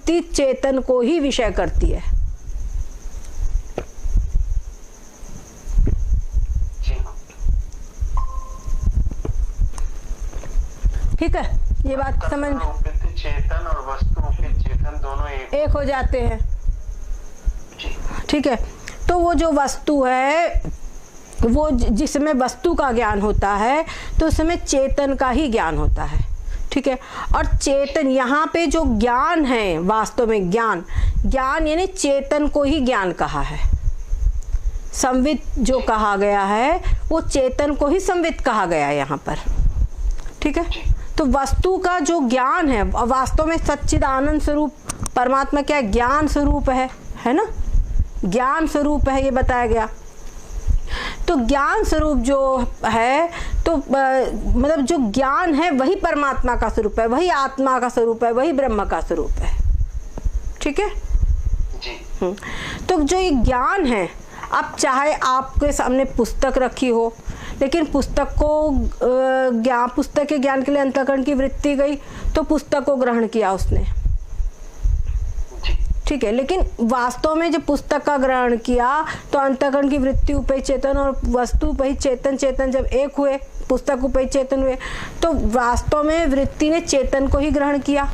वृत्ति चेतन को ही विषय करती है। ठीक है, ये बात समझ। चेतन और वस्तु चेतन दोनों एक हो जाते हैं। ठीक है, तो वो जो वस्तु है, वो जिसमें वस्तु का ज्ञान होता है तो उसमें चेतन का ही ज्ञान होता है। ठीक है, और चेतन यहाँ पे जो ज्ञान है, वास्तव में ज्ञान यानी चेतन को ही ज्ञान कहा है। संवित जो कहा गया है वो चेतन को ही संवित कहा गया है यहाँ पर। ठीक है, तो वस्तु का जो ज्ञान है, वास्तव में सच्चिदानंद स्वरूप परमात्मा क्या ज्ञान स्वरूप है ना, ज्ञान स्वरूप है, ये बताया गया। तो ज्ञान स्वरूप जो है, तो मतलब जो ज्ञान है वही परमात्मा का स्वरूप है, वही आत्मा का स्वरूप है, वही ब्रह्म का स्वरूप है। ठीक है जी। तो जो ये ज्ञान है, अब चाहे आपके सामने पुस्तक रखी हो, लेकिन पुस्तक को पुस्तक के ज्ञान के लिए अंतःकरण की वृत्ति गई तो पुस्तक को ग्रहण किया उसने। ठीक है, लेकिन वास्तव में जब पुस्तक का ग्रहण किया तो अंतःकरण की वृत्ति उपय चेतन और वस्तु उपय चेतन जब एक हुए, पुस्तक उपय चेतन हुए, तो वास्तव में वृत्ति ने चेतन को ही ग्रहण किया।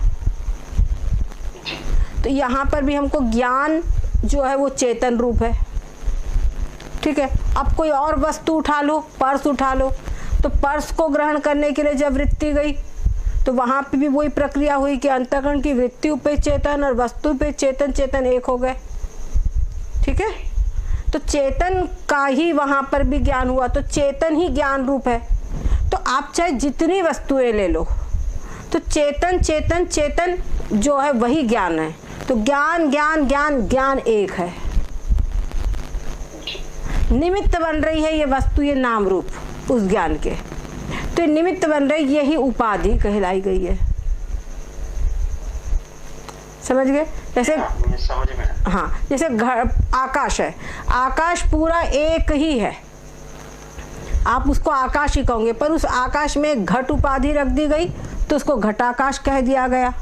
तो यहाँ पर भी हमको ज्ञान जो है वो चेतन रूप है। ठीक है, अब कोई और वस्तु उठा लो, पर्स उठा लो, तो पर्स को ग्रहण करने के लिए जब वृत्ति गई तो वहां पे भी वही प्रक्रिया हुई कि अंतःकरण की वृत्ति पे चेतन और वस्तु पे चेतन एक हो गए। ठीक है, तो चेतन का ही वहां पर भी ज्ञान हुआ, तो चेतन ही ज्ञान रूप है। तो आप चाहे जितनी वस्तुएं ले लो, तो चेतन जो है वही ज्ञान है। तो ज्ञान एक है। निमित्त बन रही है ये वस्तु, ये नाम रूप उस ज्ञान के, तो निमित्त बन रही, यही उपाधि कहलाई गई है। समझ गए? जैसे समझ में, हाँ, जैसे घर आकाश है, आकाश पूरा एक ही है, आप उसको आकाश ही कहोगे, पर उस आकाश में घट उपाधि रख दी गई तो उसको घटाकाश कह दिया गया,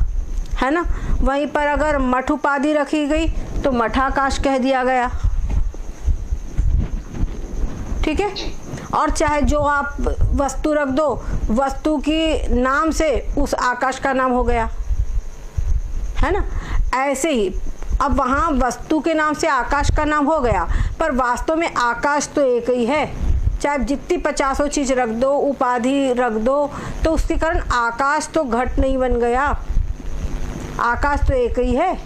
है ना। वहीं पर अगर मठ उपाधि रखी गई तो मठाकाश कह दिया गया। ठीक है, और चाहे जो आप वस्तु रख दो, वस्तु की नाम से उस आकाश का नाम हो गया, है ना। ऐसे ही अब वहाँ वस्तु के नाम से आकाश का नाम हो गया, पर वास्तव में आकाश तो एक ही है। चाहे जितनी 50 चीज रख दो, उपाधि रख दो, तो उसके कारण आकाश तो घट नहीं बन गया, आकाश तो एक ही है।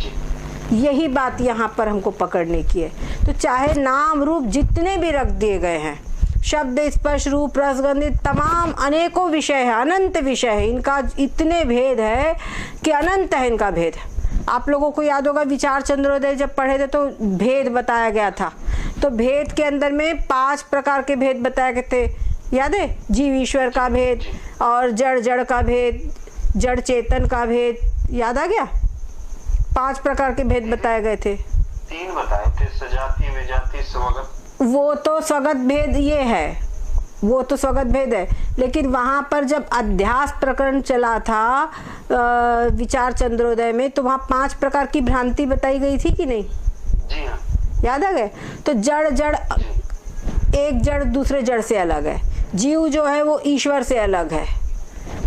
यही बात यहाँ पर हमको पकड़ने की है। तो चाहे नाम रूप जितने भी रख दिए गए हैं, शब्द स्पर्श रूप रस गंधित तमाम अनेकों विषय है, अनंत विषय है, इनका इतने भेद है कि अनंत है इनका भेद। आप लोगों को याद होगा विचार चंद्रोदय जब पढ़े थे तो भेद बताया गया था, तो भेद के अंदर में 5 प्रकार के भेद बताए गए थे, याद है। जीव ईश्वर का भेद, और जड़ का भेद, जड़ चेतन का भेद, याद आ गया। 5 प्रकार के भेद बताए गए थे। 3 बताए थे, सजाति विजाति स्वगत। वो तो स्वगत भेद ये है, वो तो स्वगत भेद है, लेकिन वहां पर जब अध्यास प्रकरण चला था विचार चंद्रोदय में, तो वहां 5 प्रकार की भ्रांति बताई गई थी कि नहीं? जी हाँ, याद आ गए। तो जड़ एक जड़ दूसरे जड़ से अलग है, जीव जो है वो ईश्वर से अलग है,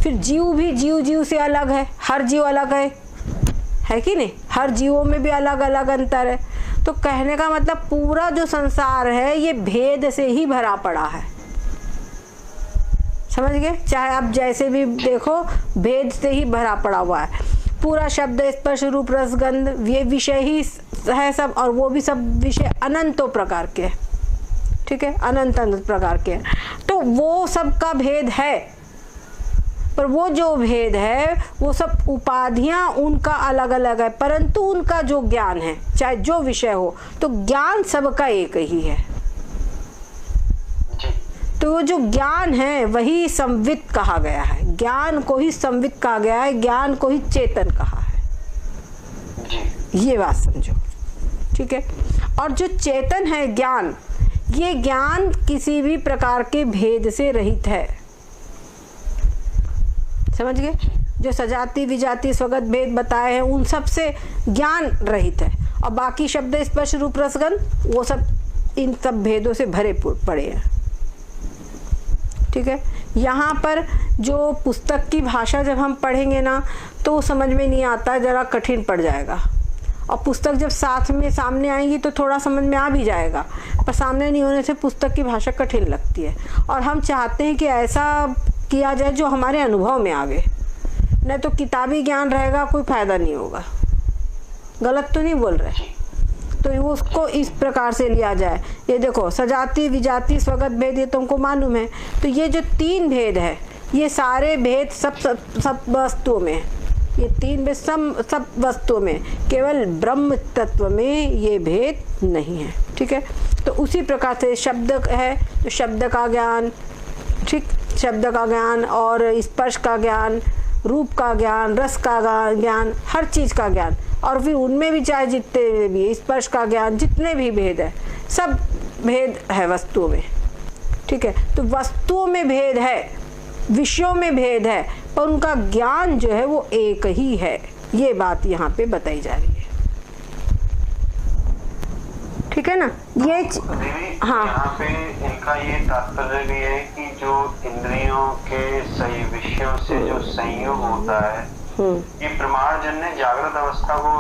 फिर जीव भी जीव से अलग है, हर जीव अलग है कि नहीं, हर जीवों में भी अलग अलग अंतर है। तो कहने का मतलब पूरा जो संसार है ये भेद से ही भरा पड़ा है, समझ गए। चाहे आप जैसे भी देखो, भेद से ही भरा पड़ा हुआ है पूरा। शब्द स्पर्श रूप रस गंध ये विषय ही है सब, और वो भी सब विषय अनंतों प्रकार के, ठीक है, अनंत प्रकार के। तो वो सब का भेद है, पर वो जो भेद है वो सब उपाधियां उनका अलग अलग है, परंतु उनका जो ज्ञान है, चाहे जो विषय हो, तो ज्ञान सबका एक ही है। तो वो जो ज्ञान है वही संवित कहा गया है, ज्ञान को ही संवित कहा गया है, ज्ञान को ही चेतन कहा है। ये बात समझो, ठीक है। और जो चेतन है ज्ञान, ये ज्ञान किसी भी प्रकार के भेद से रहित है, समझ गए। जो सजाति विजाति स्वगत भेद बताए हैं उन सब से ज्ञान रहित है, और बाकी शब्द स्पर्श रूप रसगंध वो सब इन सब भेदों से भरे पड़े हैं। ठीक है, यहाँ पर जो पुस्तक की भाषा जब हम पढ़ेंगे ना तो समझ में नहीं आता, ज़रा कठिन पड़ जाएगा, और पुस्तक जब साथ में सामने आएंगी तो थोड़ा समझ में आ भी जाएगा, पर सामने नहीं होने से पुस्तक की भाषा कठिन लगती है। और हम चाहते हैं कि ऐसा किया जाए जो हमारे अनुभव में आवे, नहीं तो किताबी ज्ञान रहेगा कोई फायदा नहीं होगा। गलत तो नहीं बोल रहे? तो उसको इस प्रकार से लिया जाए। ये देखो सजाति विजाति स्वगत भेद ये तुमको मालूम है, तो ये जो 3 भेद है ये सारे भेद सब वस्तुओं में, ये 3 भेद सब वस्तुओं में, केवल ब्रह्म तत्व में ये भेद नहीं है। ठीक है, तो उसी प्रकार से शब्द है तो शब्द का ज्ञान, ठीक, शब्द का ज्ञान और स्पर्श का ज्ञान, रूप का ज्ञान, रस का ज्ञान, हर चीज़ का ज्ञान, और फिर उनमें भी चाहे जितने भी स्पर्श का ज्ञान, जितने भी भेद है सब भेद है वस्तुओं में। ठीक है, तो वस्तुओं में भेद है, विषयों में भेद है, पर उनका ज्ञान जो है वो एक ही है, ये बात यहाँ पे बताई जा रही है। ठीक है ना? ये हाँ, यहाँ पे इनका ये तात्पर्य भी है कि जो इंद्रियों के सही विषयों से जो संयोग होता है ये प्रमाणजन्य जागृत अवस्था को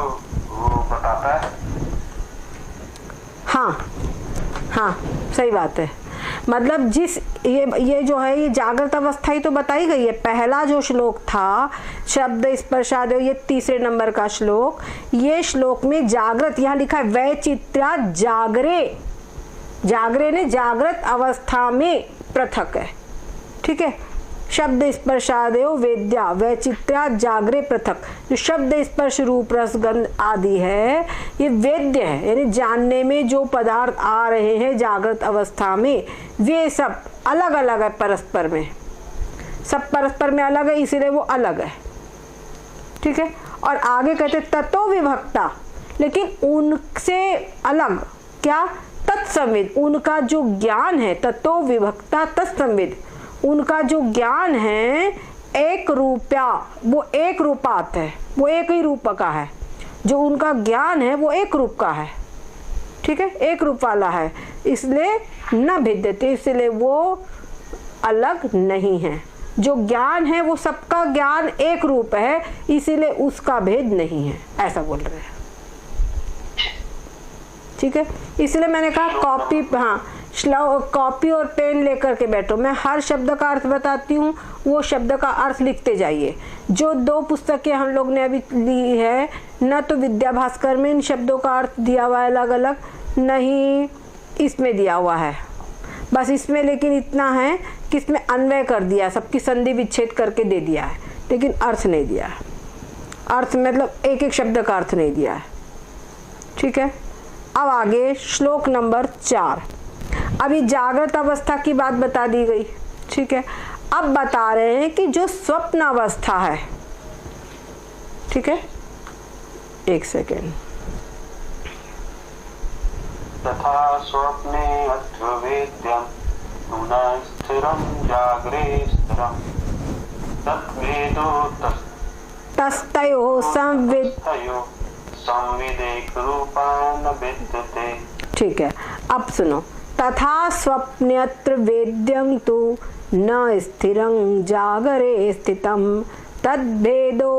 वो बताता है। हाँ हाँ, सही बात है। मतलब जिस ये जो है ये जागृत अवस्था ही तो बताई गई है। पहला जो श्लोक था शब्द स्पर्शादि, ये 3 नंबर का श्लोक, ये श्लोक में जागृत, यहाँ लिखा है वैचित्र्या जागरे, जागरे ने जागृत अवस्था में पृथक है। ठीक है, शब्द स्पर्शादयो वेद्या वैचित्र्या जागरे पृथक, जो शब्द स्पर्श रूप रस गंध आदि है ये वेद्य है, यानी जानने में जो पदार्थ आ रहे हैं जागृत अवस्था में वे सब अलग अलग है, परस्पर में सब परस्पर में अलग है, इसीलिए वो अलग है। ठीक है, और आगे कहते ततो विभक्ता, लेकिन उनसे अलग क्या, तत्संविद, उनका जो ज्ञान है, ततो विभक्ता तत्संविद, उनका जो ज्ञान है एक रूपया, वो एक रूपात है, वो एक ही रूप का है, जो उनका ज्ञान है वो एक रूप का है। ठीक है, एक रूप वाला है, इसलिए न भिद्यते, इसलिए वो अलग नहीं है। जो ज्ञान है वो सबका ज्ञान एक रूप है, इसीलिए उसका भेद नहीं है, ऐसा बोल रहे हैं। ठीक है, इसलिए मैंने कहा कॉपी, हाँ, कॉपी और पेन लेकर के बैठो, मैं हर शब्द का अर्थ बताती हूँ, वो शब्द का अर्थ लिखते जाइए। जो 2 पुस्तकें हम लोग ने अभी ली है, न तो विद्या भास्कर में इन शब्दों का अर्थ दिया हुआ है अलग अलग, नहीं इसमें दिया हुआ है, बस इसमें लेकिन इतना है कि इसमें अन्वय कर दिया, सबकी संधि विच्छेद करके दे दिया है, लेकिन अर्थ नहीं दिया है। अर्थ मतलब एक एक शब्द का अर्थ नहीं दिया है। ठीक है, अब आगे श्लोक नंबर 4, अभी जागृत अवस्था की बात बता दी गई। ठीक है, अब बता रहे हैं कि जो स्वप्न अवस्था है। ठीक है, 1 सेकेंड, तथा स्वप्ने अध्वेद्यं पुनः स्थिरं जागरे स्थिरं तद्वेदो तस्तयोः संविदेक रूपान विद्यते। ठीक है, अब सुनो, तथा स्वप्न्यत्र वेद्यं तु न स्थिरं जागरे स्थितं तद्भेदो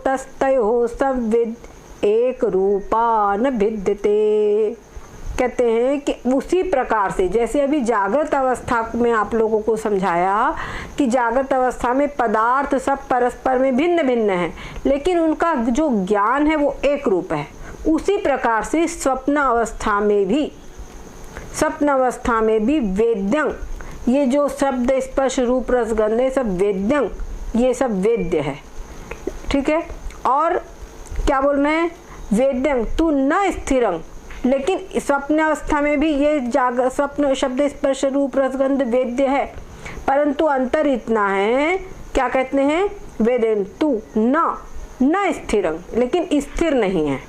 तस्तयोः संविद एक रूपा न भिद्यते। कहते हैं कि उसी प्रकार से जैसे अभी जागृत अवस्था में आप लोगों को समझाया कि जागृत अवस्था में पदार्थ सब परस्पर में भिन्न भिन्न हैं, लेकिन उनका जो ज्ञान है वो एक रूप है, उसी प्रकार से स्वप्न अवस्था में भी वेद्यं, ये जो शब्द स्पर्श रूप रसगंध सब वेद्यं, ये सब वेद्य है। ठीक है, और क्या बोल रहे हैं, वेद्यं तू न स्थिरं, लेकिन स्वप्न अवस्था में भी ये स्वप्न शब्द स्पर्श रूप रसगंध वेद्य है, परंतु अंतर इतना है, क्या कहते हैं, वेद्यं तू न स्थिरं, लेकिन स्थिर नहीं है,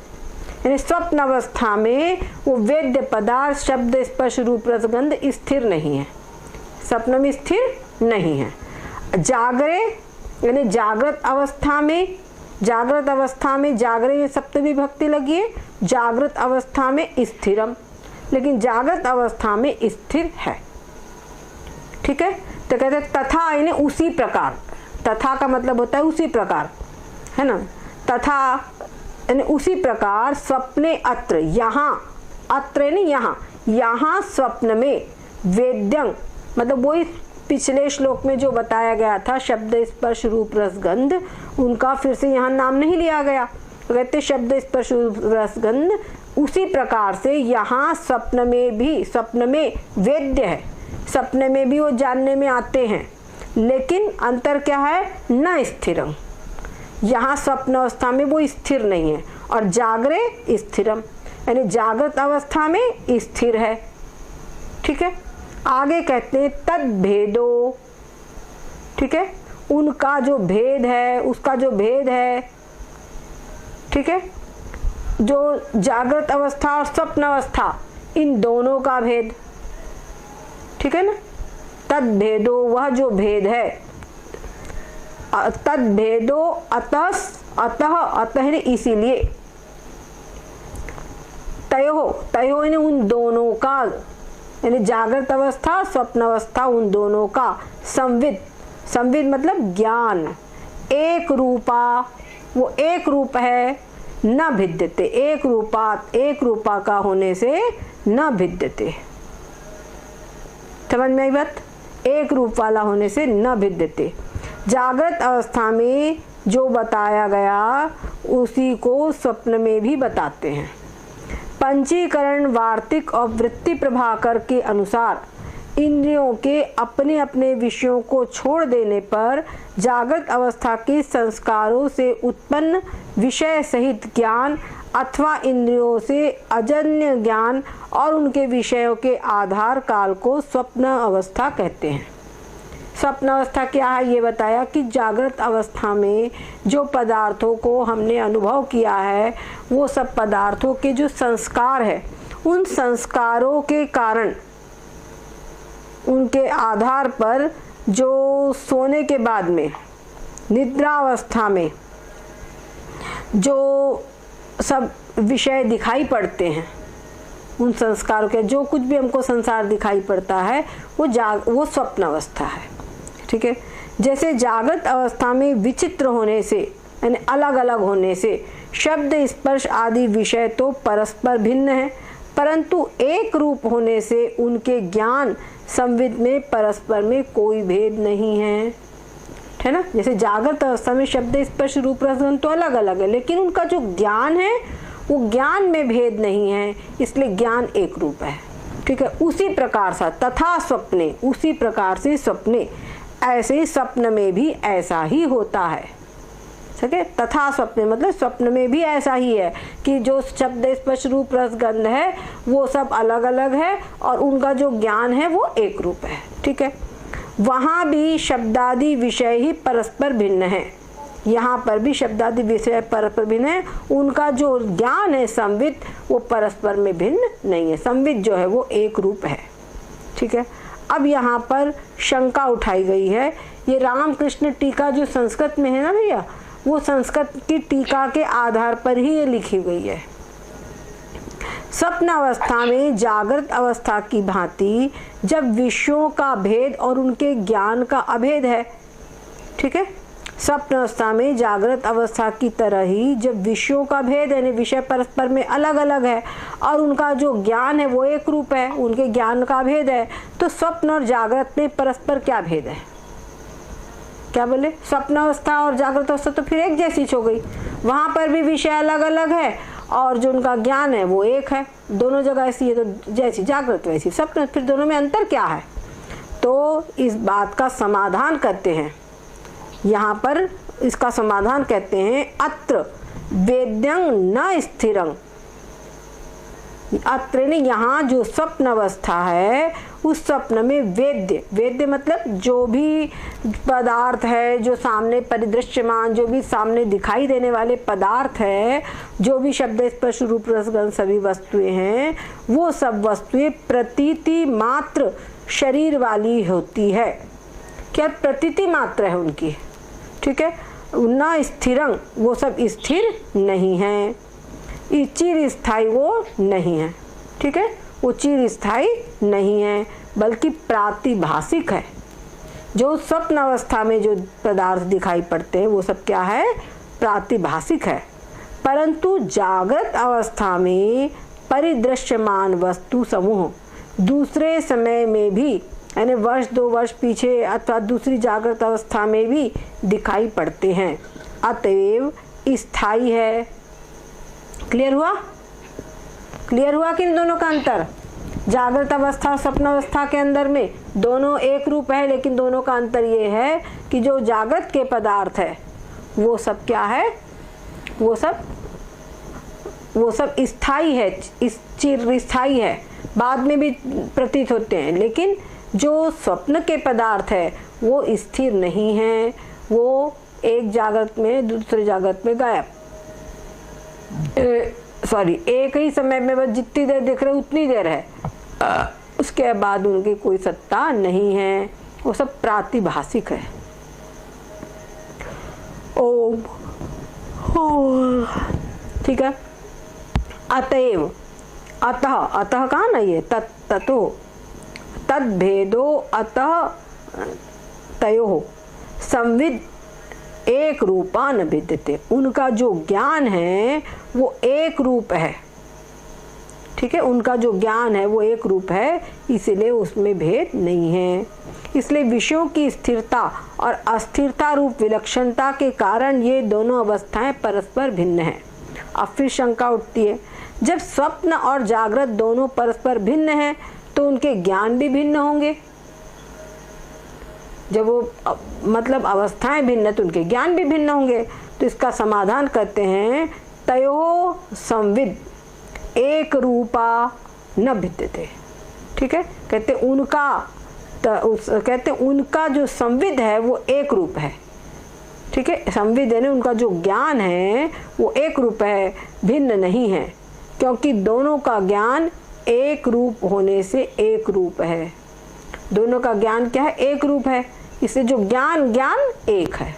यानी स्वप्न अवस्था में वो वेद्य पदार्थ शब्द स्पर्श रूप रसगंध स्थिर नहीं है, स्वप्न में स्थिर नहीं है। जागरे यानी जागृत अवस्था में जागरे में सप्तमी भक्ति लगी है, जागृत अवस्था में स्थिरम, लेकिन जागृत अवस्था में स्थिर है। ठीक है, तो कहते हैं तथा यानी उसी प्रकार, तथा का मतलब होता है उसी प्रकार, है ना, तथा यानी उसी प्रकार स्वप्ने अत्र, यहाँ, अत्र यानी यहाँ स्वप्न में वेद्यं मतलब वही पिछले श्लोक में जो बताया गया था शब्द स्पर्श रूप रसगंध, उनका फिर से यहाँ नाम नहीं लिया गया, तो कहते शब्द स्पर्श रूप रसगंध उसी प्रकार से यहाँ स्वप्न में वेद्य है, सपने में भी वो जानने में आते हैं, लेकिन अंतर क्या है, न स्थिरम, यहाँ स्वप्न अवस्था में वो स्थिर नहीं है, और जागरे स्थिरम यानी जागृत अवस्था में स्थिर है। ठीक है, आगे कहते हैं तद भेदो, ठीक है, उनका जो भेद है, उसका जो भेद है, ठीक है, जो जागृत अवस्था और स्वप्न अवस्था इन दोनों का भेद, ठीक है ना, तद भेदो वह जो भेद है, तद भेदो अतः इसीलिए, तयो यानी उन दोनों का, यानी जागृत अवस्था स्वप्न अवस्था उन दोनों का संविद मतलब ज्ञान, एक रूपा, वो एक रूप है, न भिद्यते, एक रूपा का होने से न भिद्यते, समझ में आई बात, एक रूप वाला होने से न भिद्यते। जागृत अवस्था में जो बताया गया उसी को स्वप्न में भी बताते हैं। पंचीकरण वार्तिक और वृत्ति प्रभाकर के अनुसार इंद्रियों के अपने अपने विषयों को छोड़ देने पर जागृत अवस्था के संस्कारों से उत्पन्न विषय सहित ज्ञान अथवा इंद्रियों से अजन्य ज्ञान और उनके विषयों के आधार काल को स्वप्न अवस्था कहते हैं। स्वप्न अवस्था क्या है ये बताया कि जागृत अवस्था में जो पदार्थों को हमने अनुभव किया है वो सब पदार्थों के जो संस्कार है, उन संस्कारों के कारण, उनके आधार पर जो सोने के बाद में निद्रा अवस्था में जो सब विषय दिखाई पड़ते हैं, उन संस्कारों के जो कुछ भी हमको संसार दिखाई पड़ता है वो स्वप्न अवस्था है। ठीक है, जैसे जागृत अवस्था में विचित्र होने से यानी अलग अलग होने से शब्द स्पर्श आदि विषय तो परस्पर भिन्न है, परंतु एक रूप होने से उनके ज्ञान संविद में परस्पर में कोई भेद नहीं है ना। जैसे जागृत अवस्था में शब्द स्पर्श रूप रसगंध तो अलग अलग है, लेकिन उनका जो ज्ञान है वो ज्ञान में भेद नहीं है, इसलिए ज्ञान एक रूप है। ठीक है, उसी प्रकार से तथा स्वप्ने, उसी प्रकार से स्वप्ने, ऐसे ही स्वप्न में भी ऐसा ही होता है। ठीक है, तथा स्वप्न मतलब स्वप्न में भी ऐसा ही है कि जो शब्द स्पर्श रूप रसगंध है वो सब अलग अलग है और उनका जो ज्ञान है वो एक रूप है। ठीक है, वहाँ भी शब्दादि विषय ही परस्पर भिन्न है, यहाँ पर भी शब्दादि विषय परस्पर भिन्न है, उनका जो ज्ञान है संविद वो परस्पर में भिन्न नहीं है, संविद जो है वो एक रूप है। ठीक है, अब यहाँ पर शंका उठाई गई है, ये रामकृष्ण टीका जो संस्कृत में है ना भैया, वो संस्कृत की टीका के आधार पर ही ये लिखी गई है। स्वप्न अवस्था में जागृत अवस्था की भांति जब विषयों का भेद और उनके ज्ञान का अभेद है, ठीक है, स्वप्न अवस्था में जागृत अवस्था की तरह ही जब विषयों का भेद यानी विषय परस्पर में अलग अलग है और उनका जो ज्ञान है वो एक रूप है, उनके ज्ञान का भेद है, तो स्वप्न और जागृत में परस्पर क्या भेद है? क्या बोले? स्वप्न अवस्था और जागृत अवस्था तो फिर एक जैसी हो गई, वहाँ पर भी विषय अलग अलग है और जो उनका ज्ञान है वो एक है, दोनों जगह ऐसी है, तो जैसी जागृत वैसी स्वप्न, फिर दोनों में अंतर क्या है? तो इस बात का समाधान करते हैं, यहाँ पर इसका समाधान कहते हैं अत्र वेद्यं न स्थिरं, अत्र ने यहाँ जो स्वप्न अवस्था है उस स्वप्न में वेद्य, वेद्य मतलब जो भी पदार्थ है, जो सामने परिदृश्यमान, जो भी सामने दिखाई देने वाले पदार्थ है, जो भी शब्द स्पर्श रूप रसगंध सभी वस्तुएं हैं, वो सब वस्तुएं प्रतीति मात्र शरीर वाली होती है। क्या प्रतीति मात्र है उनकी, ठीक है। न स्थिरंग, वो सब स्थिर नहीं है। चिर स्थायी वो नहीं है, ठीक है, वो चिर स्थायी नहीं है बल्कि प्रातिभाषिक है। जो स्वप्न अवस्था में जो पदार्थ दिखाई पड़ते हैं वो सब क्या है, प्रातिभाषिक है। परंतु जागृत अवस्था में परिदृश्यमान वस्तु समूह दूसरे समय में भी, यानी वर्ष 2 वर्ष पीछे अथवा दूसरी जागृत अवस्था में भी दिखाई पड़ते हैं, अतएव स्थायी है। क्लियर हुआ? क्लियर हुआ कि इन दोनों का अंतर? जागृत अवस्था स्वप्न अवस्था के अंदर में दोनों एक रूप है, लेकिन दोनों का अंतर ये है कि जो जागृत के पदार्थ है वो सब क्या है, वो सब स्थायी है, चिर स्थायी है, बाद में भी प्रतीत होते हैं, लेकिन जो स्वप्न के पदार्थ है वो स्थिर नहीं है, वो एक जागृत में दूसरे जागृत में गायब, एक ही समय में बस जितनी देर दिख रहे उतनी देर है, उसके बाद उनकी कोई सत्ता नहीं है, वो सब प्रातिभाषिक है। ओम, ठीक है। अतएव, अतः कहा ना ये ततो तद भेदो अतः तयोः संविद एक रूपान विद्यते, उनका जो ज्ञान है वो एक रूप है, ठीक है, उनका जो ज्ञान है वो एक रूप है, इसलिए उसमें भेद नहीं है। इसलिए विषयों की स्थिरता और अस्थिरता रूप विलक्षणता के कारण ये दोनों अवस्थाएं परस्पर भिन्न हैं। अब फिर शंका उठती है, जब स्वप्न और जागृत दोनों परस्पर भिन्न हैं तो उनके ज्ञान भी भिन्न होंगे। जब वो मतलब अवस्थाएं भिन्न है तो उनके ज्ञान भी भिन्न होंगे। तो इसका समाधान करते हैं, तयो संविद एक रूपा न भिद्यते, ठीक है, कहते उनका जो संविद है वो एक रूप है, ठीक है, संविद यानी उनका जो ज्ञान है वो एक रूप है, भिन्न नहीं है, क्योंकि दोनों का ज्ञान एक रूप होने से एक रूप है। दोनों का ज्ञान क्या है, एक रूप है, इससे जो ज्ञान एक है।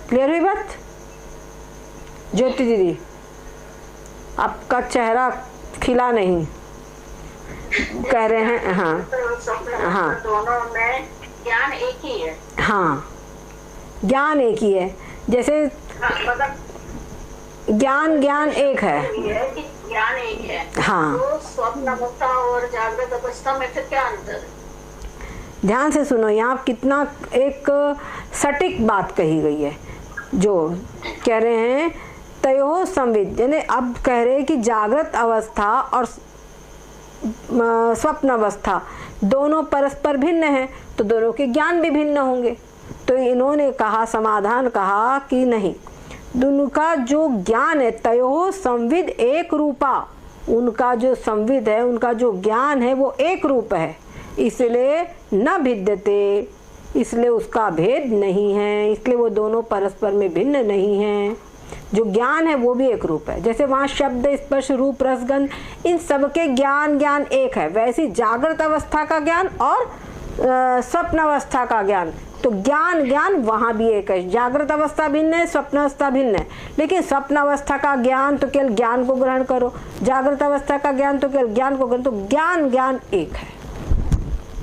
क्लियर हुई बात? ज्योति दीदी, आपका चेहरा खिला नहीं, कह रहे हैं। हाँ हाँ, दोनों में ज्ञान एक ही है। हाँ, ज्ञान एक ही है, जैसे ज्ञान एक है, ज्ञान एक है। हाँ, तो स्वप्न अवस्था और जागृत अवस्था में फिर क्या अंतर है? ध्यान से सुनो, यहाँ कितना एक सटीक बात कही गई है। जो कह रहे हैं तयो संविद, यानी अब कह रहे हैं कि जागृत अवस्था और स्वप्न अवस्था दोनों परस्पर भिन्न हैं, तो दोनों के ज्ञान भी भिन्न होंगे। तो इन्होंने कहा, समाधान कहा कि नहीं, दोनों का जो ज्ञान है, तयो संविद एक रूपा, उनका जो संविद है, उनका जो ज्ञान है वो एक रूप है, इसलिए न भिद्यते, इसलिए उसका भेद नहीं है, इसलिए वो दोनों परस्पर में भिन्न नहीं हैं। जो ज्ञान है वो भी एक रूप है, जैसे वहाँ शब्द स्पर्श रूप रसगंध इन सबके ज्ञान एक है, वैसे जागृत अवस्था का ज्ञान और स्वप्न अवस्था का ज्ञान, तो ज्ञान वहाँ भी एक है। जागृत अवस्था भिन्न है, स्वप्न अवस्था भिन्न है, लेकिन स्वप्न अवस्था का ज्ञान तो केवल ज्ञान को ग्रहण करो, जागृत अवस्था का ज्ञान तो केवल ज्ञान को ग्रहण, तो ज्ञान एक है,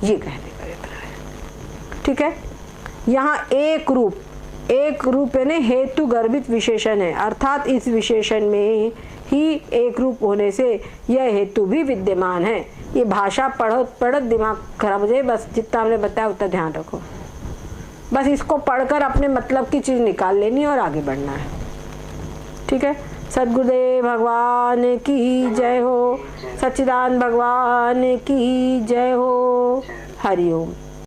ये कहने का अभिप्राय है। ठीक है, यहाँ एक रूप यानी हेतु गर्भित विशेषण है, अर्थात इस विशेषण में ही एक रूप होने से यह हेतु भी विद्यमान है। ये भाषा पढ़त दिमाग खराब हो जाए, बस जितना हमने बताया उतना ध्यान रखो, बस इसको पढ़कर अपने मतलब की चीज निकाल लेनी और आगे बढ़ना है। ठीक है, सद्गुरुदेव भगवान की जय हो, सच्चिदानंद भगवान की जय हो, हरिओम।